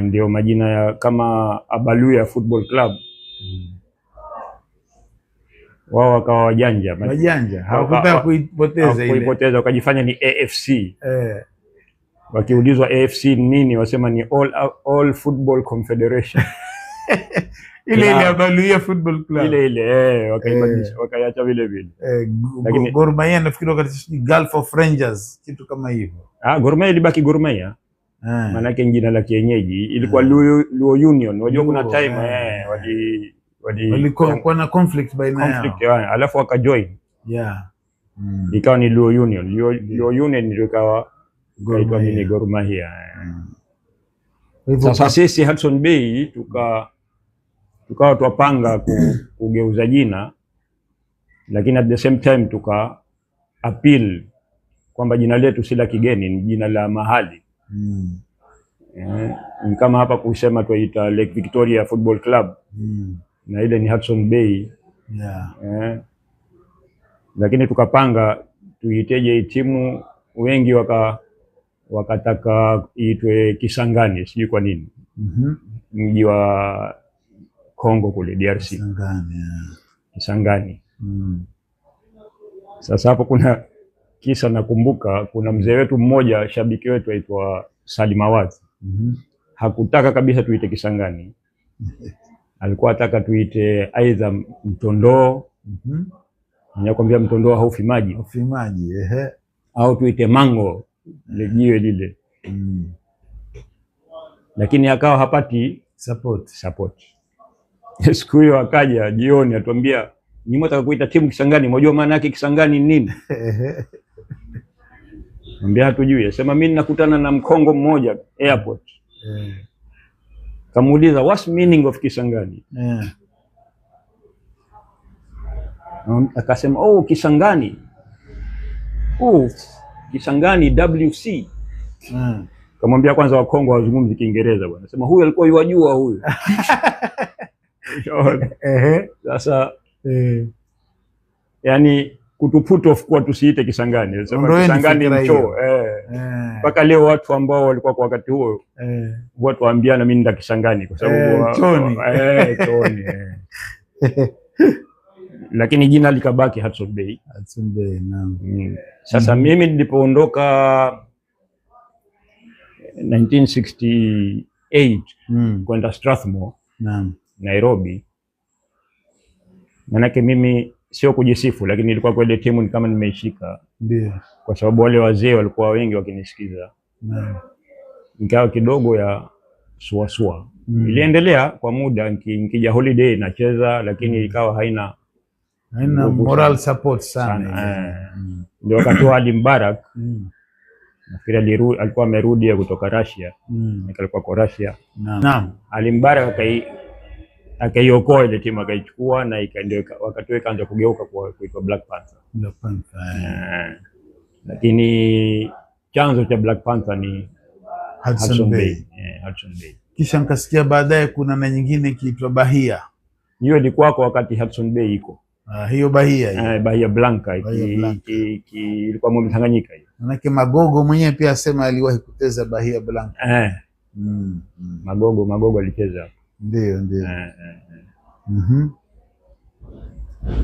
Ndio majina ya kama Abaluya Football Club. Wao wakawa wajanja, hawakutaka kuipoteza wakajifanya ni AFC. Wakiulizwa AFC ni nini, wasema ni All Football Confederation. ile Abaluya Football Club ile wakaibadilisha, wakaacha vile vile. Lakini Gor Mahia nafikiri wakati Gulf of Rangers kitu kama hivyo. Gor Mahia ilibaki Gor Mahia. Maana yake jina la kienyeji ilikuwa Luo Union. Unajua kuna time walikuwa na conflict baina yao. Alafu wakajoin. Ikawa ni Luo Union. Luo Union ndio ikawa Gor Mahia. Sasa sisi Hudson Bay tukawa twapanga kugeuza jina, lakini at the same time tuka appeal kwamba jina letu si la kigeni, ni jina la mahali. Kama hapa kusema tuita Lake Victoria Football Club, na ile ni Hudson Bay. Lakini tukapanga tuiteje timu, wengi wakataka iitwe Kisangani, sijui kwa nini. Mji wa Kongo kule DRC. Kisangani. Sasa hapo kuna kisa, nakumbuka kuna mzee wetu mmoja, shabiki wetu aitwa Salim Awad. Hakutaka kabisa tuite Kisangani. Alikuwa ataka tuite aidha Mtondoo. Ninakwambia Mtondoo haufi maji. Au tuite Mango, ile jiwe lile. Lakini akawa hapati support. Siku hiyo akaja jioni atuambia, "Nyinyi mtaka kuita timu Kisangani, mnajua maana yake Kisangani ni nini?" Mwambia hatujui. Sema mimi nakutana na Mkongo mmoja airport. Kamuuliza, "What's meaning of Kisangani?" Akasema, "Oh, Kisangani. Kisangani WC." Kamwambia kwanza Wakongo wazungumzi Kiingereza bwana. Sema huyu alikuwa yajua huyu. Sasa yani kutuput off kwa tusiite Kisangani. Sema Kisangani mchoo. Mpaka leo watu ambao walikuwa kwa wakati huo watu waambiana mimi nenda Kisangani kwa sababu Choni. Lakini jina likabaki Hudson Bay. Sasa mimi nilipoondoka 1968 kwenda Strathmore, Nairobi. Manake mimi sio kujisifu, lakini nilikuwa kwa ile timu ni kama nimeishika. Kwa sababu wale wazee walikuwa wengi wakinisikiza. Nikawa kidogo ya suasua. Iliendelea kwa muda, nikija holiday nacheza, lakini ikawa haina moral support sana. Ndio wakati wa Ali Mbarak. Nafikiri alikuwa amerudi kutoka Russia. Alikuwa kwa Russia. Ali Mbarak akaiokoa ile timu, akaichukua na ndio wakati ikaanza kugeuka kuitwa Black Panther. Lakini chanzo cha Black Panther ni Hudson Bay. Kisha nikasikia baadaye kuna na nyingine kiitwa Bahia. Hiyo ilikuwa kwa wakati Hudson Bay iko. Hiyo Bahia. Bahia Blanca ilikuwa mwa Tanganyika hiyo. Manake Magogo mwenyewe pia asema aliwahi kucheza Bahia Blanca. Magogo alicheza. Ndio.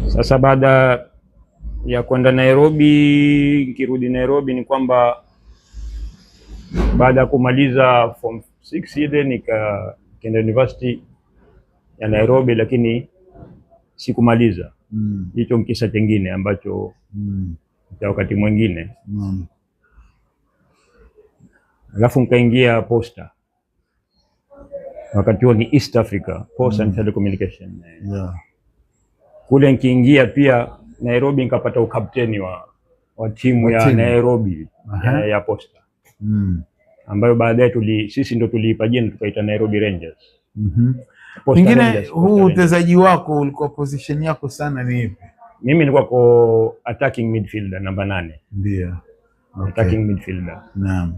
Sasa baada ya kwenda Nairobi, nikirudi Nairobi ni kwamba baada ya kumaliza form 6 ile nikaenda university ya Nairobi, lakini sikumaliza. Hicho mkisa kingine ambacho cha wakati mwingine. Alafu nikaingia Posta. Wakati huo ni East Africa Post and Telecommunication. Kule nikiingia pia Nairobi nikapata ukapteni wa timu ya Nairobi ya Posta. Ambayo baadaye sisi ndo tuliipa jina tukaita Nairobi Rangers. Pengine huu uchezaji wako ulikuwa position yako sana ni ipi? Mimi nilikuwa kwa attacking midfielder namba 8. Ndio. Attacking midfielder. Naam.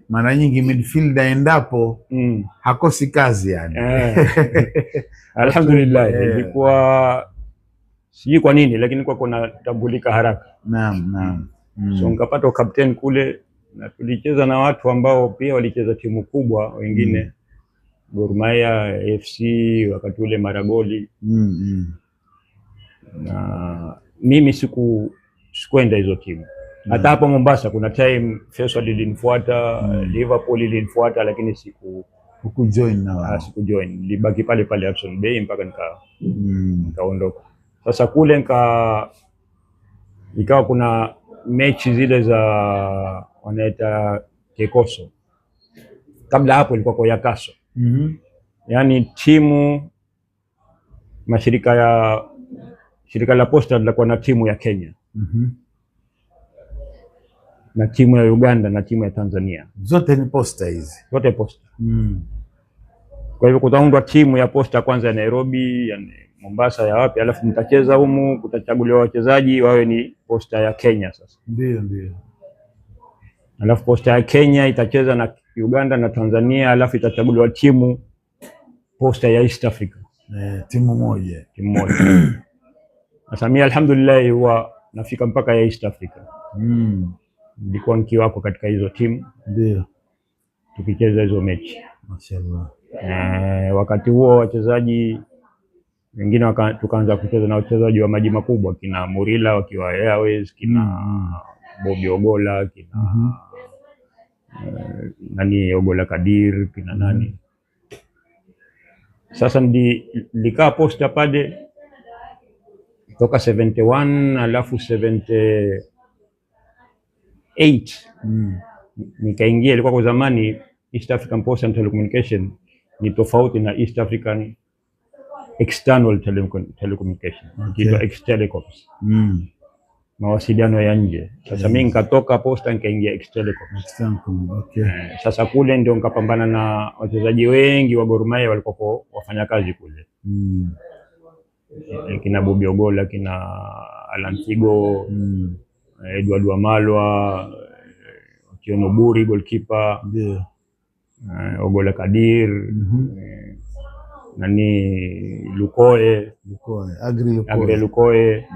Mara nyingi midfielder endapo hakosi kazi yani. Alhamdulillah, ilikuwa sijui kwa nini lakini kwa kuna tambulika haraka. Naam. So nikapata captain kule na tulicheza na watu ambao pia walicheza timu kubwa wengine, Gor Mahia, FC wakati ule Maragoli. Na mimi sikuenda hizo timu. Hata hapa Mombasa kuna time Faisal ilinifuata, Liverpool ilinifuata, lakini hukujoin na wao. Sikujoin, nilibaki pale pale Hudson Bay mpaka nikaondoka. Sasa kule ikawa kuna mechi zile za wanaita Kekoso. Kabla hapo ilikuwa kwa Yakaso. Yaani timu shirika la Posta lilikuwa na timu ya Kenya. Na timu ya Uganda na timu ya Tanzania. Zote ni Posta hizi. Zote Posta. Kwa hivyo kutaundwa timu ya Posta kwanza ya Nairobi, ya Mombasa, ya wapi, alafu mtacheza humu, kutachaguliwa wachezaji wawe ni Posta ya Kenya sasa. Ndio. Alafu Posta ya Kenya itacheza na Uganda na Tanzania, alafu itachaguliwa timu Posta ya East Africa. Timu moja. Sasa mimi alhamdulillah huwa nafika mpaka ya East Africa. Nilikuwa nikiwako katika hizo timu. Ndio. Tukicheza hizo mechi. Mashaallah. Wakati huo wachezaji wengine tukaanza kucheza na wachezaji wa maji makubwa, kina Murila wakiwa Airways, kina Bobby Ogola, kina nani Ogola Kadir, kina nani. Sasa nilikaa Posta pale toka 71 alafu 78 nikaingia. Ilikuwa kwa zamani East African Post and Telecommunication ni tofauti na East African External Telecommunication, kiitwa Ex-Telecoms. Mawasiliano ya nje. Sasa mimi nikatoka Posta nikaingia Ex-Telecoms. Sasa kule ndio nikapambana na wachezaji wengi wa Gor Mahia walikuwa wafanya kazi kule. Kina Bobby Ogola, kina Alan Tigo, Edward Wamalwa, Kiono Buri goalkeeper, Ogola Kadir, nani Lukoe, Agri Lukoe.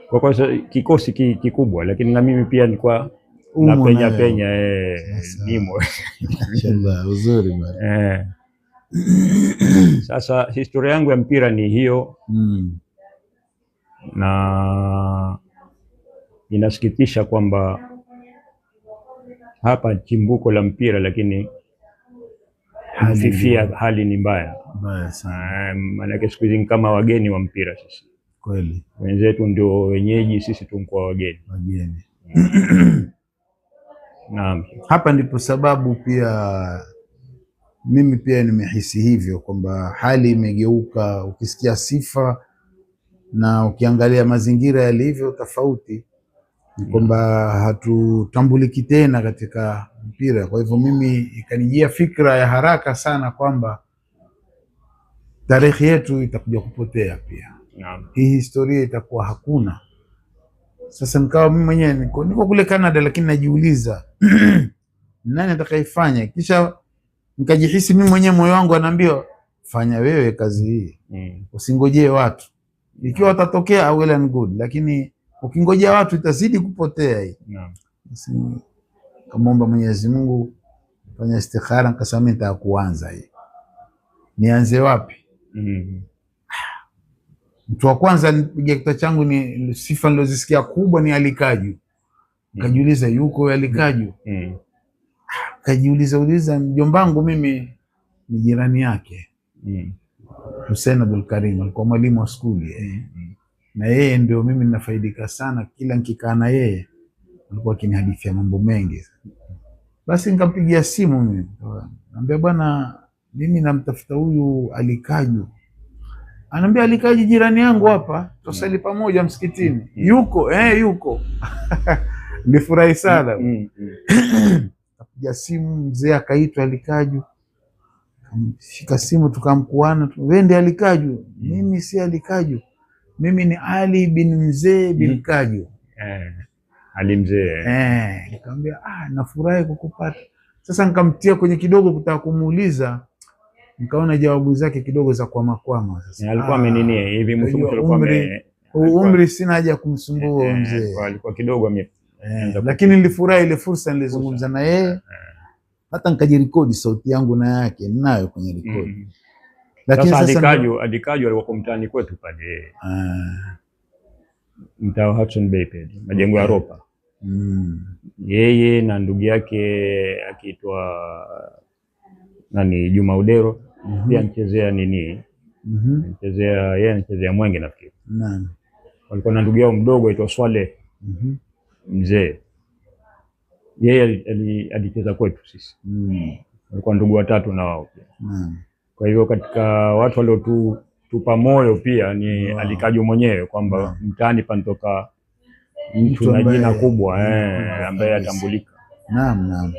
Kwa kikosi kikubwa, lakini na mimi pia nilikuwa na penya nimo. Inshallah, uzuri bwana. Sasa historia yangu ya mpira ni hiyo. Na inasikitisha kwamba hapa chimbuko la mpira, lakini hali ni mbaya sana. Maana siku hizi kama wageni wa mpira sisi. Kweli. Wenzetu ndio wenyeji, sisi tumkuwa wageni. Naam. Hapa ndipo sababu pia mimi pia nimehisi hivyo kwamba hali imegeuka. Ukisikia sifa na ukiangalia mazingira yalivyo tofauti, ni kwamba hatutambuliki tena katika mpira. Kwa hivyo mimi ikanijia fikra ya haraka sana kwamba tarehe yetu itakuja kupotea pia. Hii historia itakuwa hakuna. Sasa nikawa mimi mwenyewe niko kule Canada, lakini najiuliza nani atakayefanya. Kisha nikajihisi mimi mwenyewe, moyo wangu anaambia fanya wewe kazi hii. Usingojee watu. Ikiwa watatokea well and good, lakini ukingojea watu itazidi kupotea hii. Kamwomba Mwenyezi Mungu, fanya istikhara, nikasema nitaka kuanza hii. Nianze wapi? Mtu wa kwanza nipigia kichwa changu ni sifa nilozisikia kubwa ni Alikaju. Nikajiuliza yuko Alikaju? Kajiuliza mjombangu mimi ni jirani yake. Hussein Abdul Karim alikuwa mwalimu wa skuli. Na yeye ndio mimi ninafaidika sana, kila nikikaa na yeye alikuwa akinihadithia mambo mengi. Basi nikampigia simu mimi. Anambia bwana, mimi namtafuta huyu Alikaju. Anambia Alikaju jirani yangu hapa, tusali pamoja msikitini. Yuko, yuko. Nilifurahi sana. Kapiga simu, mzee akaitwa Alikaju. Shika simu tukamkuana, wewe ndiye Alikaju? Mimi si Alikaju. Mimi ni Ali bin Mzee bin Kaju. Ali Mzee. Nikamwambia nafurahi kukupata. Sasa nikamtia kwenye kidogo kutaka kumuuliza, nikaona jawabu zake kidogo za kwama. Sasa alikuwa amenini hivi mfumo, tulikuwa umri sina haja kumsumbua mzee. Alikuwa kidogo Lakini nilifurahi ile fursa, nilizungumza na yeye hata nikajirekodi sauti yangu na yake ninayo kwenye rekodi. Lakini sasa Adikaju alikuwa mtaani kwetu pale mtaa Hudson Bay pale majengo ya Ropa. Yeye na ndugu yake akiitwa Juma Udero pia anachezea nini, anachezea Mwenge nafikiri. Walikuwa na ndugu yao mdogo aitwa Swale mzee, yeye alicheza kwetu sisi. Walikuwa ndugu watatu na wao pia. Kwa hivyo katika watu waliotupa moyo pia ni Adikaju mwenyewe, kwamba mtaani panatoka mtu na jina kubwa ambaye atambulika. Naam.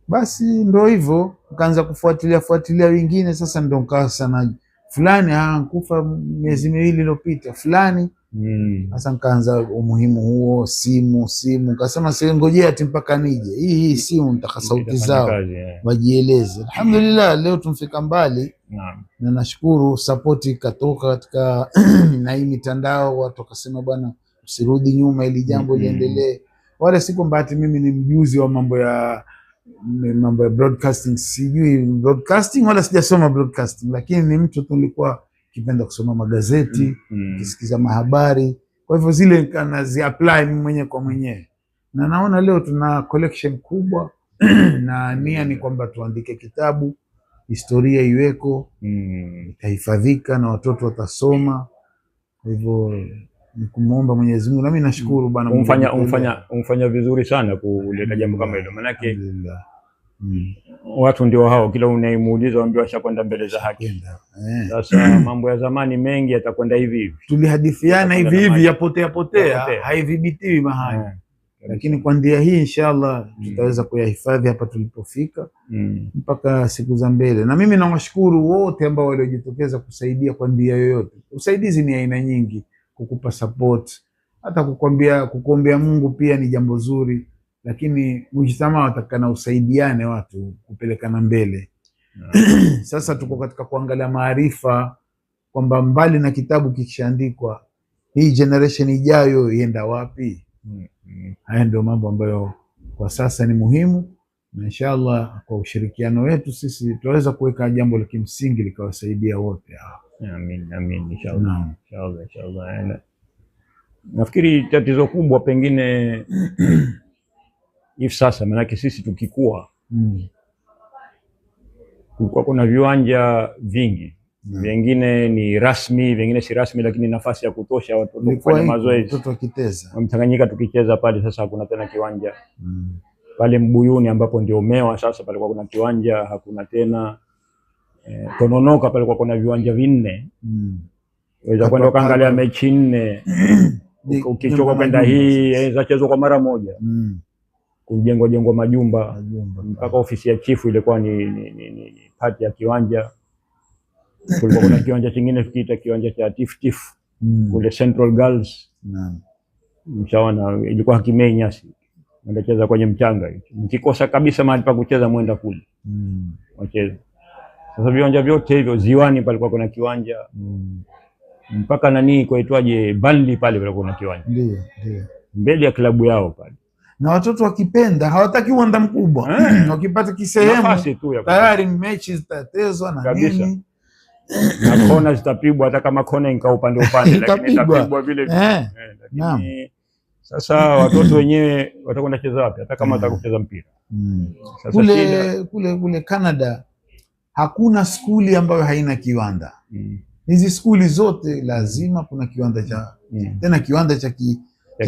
Basi ndio hivyo, nikaanza kufuatilia wengine. Sasa ndio nikawa sana fulani kufa miezi 2 iliyopita fulani. Sasa nikaanza umuhimu huo, simu nikasema ngojea ati mpaka nije hii simu nitaka sauti zao wajieleze. Alhamdulillah leo tumfika mbali. Na nashukuru support ikatoka katika na hii mitandao, watu wakasema bwana usirudi nyuma, ili jambo liendelee. Wala si kwamba ati mimi ni mjuzi wa mambo ya broadcasting, sijui broadcasting wala sijasoma broadcasting, lakini ni mtu tulikuwa kipenda kusoma magazeti, kisikiza mahabari. Kwa hivyo zile kanazi apply mimi mwenyewe kwa mwenyewe, na naona leo tuna collection kubwa na nia ni kwamba tuandike kitabu, historia iweko, itahifadhika na watoto watasoma. Kwa hivyo ni kumuomba Mwenyezi Mungu, na mimi nashukuru bwana. Umfanya vizuri sana kuleta jambo kama hilo, manake watu ndio hao, kila unaimuuliza waambie washakwenda mbele za haki. Sasa mambo ya zamani mengi yatakwenda hivi, tulihadithiana hivi yapotea, haidhibitiwi mahali. Lakini kwa ndia hii inshallah tutaweza kuyahifadhi hapa tulipofika mpaka siku za mbele. Na mimi nawashukuru wote ambao waliojitokeza kusaidia kwa ndia yoyote. Usaidizi ni aina nyingi, kukupa support, hata kukuombea Mungu pia ni jambo zuri, lakini mujitamaa watakana usaidiane watu kupelekana mbele. Sasa tuko katika kuangalia maarifa, kwamba mbali na kitabu kikishaandikwa hii generation ijayo ienda wapi. Haya ndio mambo ambayo kwa sasa ni muhimu, na inshallah kwa ushirikiano wetu sisi tutaweza kuweka jambo la kimsingi likawasaidia wote hao. Amin inshallah. Nafikiri tatizo kubwa pengine hivi sasa, maanake sisi tukikua kulikuwa kuna viwanja vingi, vingine ni rasmi, vingine si rasmi, lakini nafasi ya kutosha watoto kufanya mazoezi. Watoto wakicheza Mtanganyika tukicheza pale, sasa hakuna tena kiwanja. Pale Mbuyuni ambapo ndio Mewa sasa, pale kwa kuna kiwanja hakuna tena. Tononoka pale kwa kuna viwanja 4. Waweza kwenda kuangalia mechi 4. Ukichoka kwenda hii inaweza chezwa kwa mara moja. Kujengwa majumba mpaka ofisi ya chifu ilikuwa ni pati ya kiwanja. Kulikuwa kuna kiwanja kingine tukiita kiwanja cha Tiftif kule Central Girls. Mshaona ilikuwa hakimei nyasi, wanacheza kwenye mchanga. Mkikosa kabisa mahali pa kucheza mwenda kule wacheza. Sasa viwanja vyote hivyo, Ziwani palikuwa kuna kiwanja mpaka kwaitwaje Burnley pale palikuwa kuna kiwanja. Ndio mbele ya klabu yao pale. Na watoto wakipenda hawataki uwanda mkubwa. Wakipata kisehemu tayari mechi zitatezwa na nini. Na kona zitapigwa, hata kama kona inka upande lakini itapigwa vile vile. Lakini sasa watoto wenyewe watakwenda cheza wapi hata kama watakucheza mpira? Sasa kule Canada hakuna skuli ambayo haina kiwanda. Hizi skuli zote lazima kuna kiwanda cha tena kiwanda cha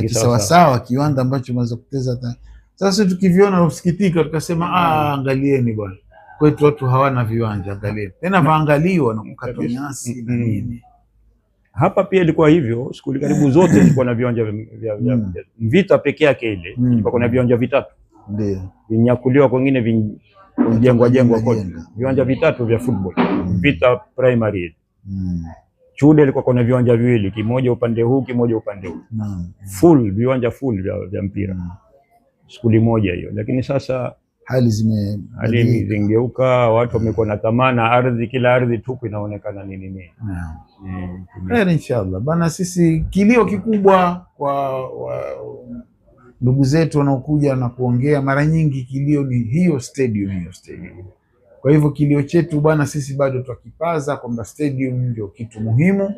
kisawasawa, kiwanda ambacho unaweza kuteza. Sasa tukiviona usikitika, tukasema angalieni bwana, kwetu watu hawana viwanja, angalieni tena vaangaliwa na kukatwa nyasi na nini. Hapa pia ilikuwa hivyo, skuli karibu zote zilikuwa na viwanja vya Mvita pekee yake ile ilikuwa kuna viwanja 3. Ndio vinyakuliwa, kwingine jengwa kote, viwanja 3 vya football. Mvita primary Chude ilikuwa kuna viwanja 2, kimoja upande huu kimoja upande huu. Full viwanja vya mpira. Skuli moja hiyo. Lakini sasa hali zimegeuka, watu wamekuwa na tamaa, ardhi, kila ardhi tupu inaonekana nini. Inshallah bana, sisi kilio kikubwa kwa ndugu zetu wanaokuja na kuongea, mara nyingi kilio ni hiyo stadium. Kwa hivyo kilio chetu bwana, sisi bado twakipaza kwamba stadium ndio kitu muhimu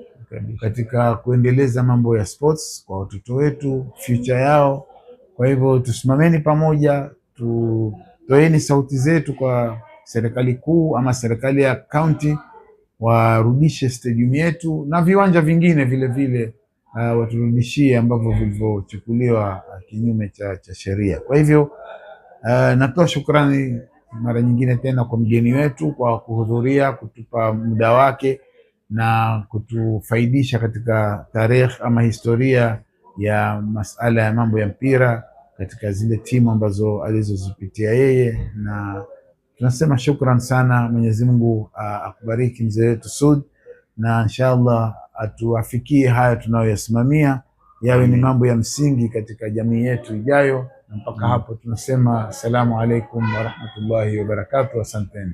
katika kuendeleza mambo ya sports kwa watoto wetu, future yao. Kwa hivyo tusimameni pamoja, toeni sauti zetu kwa serikali kuu ama serikali ya county, warudishe stadium yetu na viwanja vingine vile vile waturudishie ambavyo vilivyochukuliwa kinyume cha sheria. Kwa hivyo natoa shukrani mara nyingine tena kwa mgeni wetu kwa kuhudhuria, kutupa muda wake na kutufaidisha katika tarehe ama historia ya masala ya mambo ya mpira katika zile timu ambazo alizozipitia yeye, na tunasema shukran sana. Mwenyezi Mungu akubariki mzee wetu Sud, na inshallah atuafikie haya tunayoyasimamia yawe ni mambo ya msingi katika jamii yetu ijayo. Na mpaka hapo tunasema assalamu alaikum warahmatullahi wabarakatuh. Asanteni.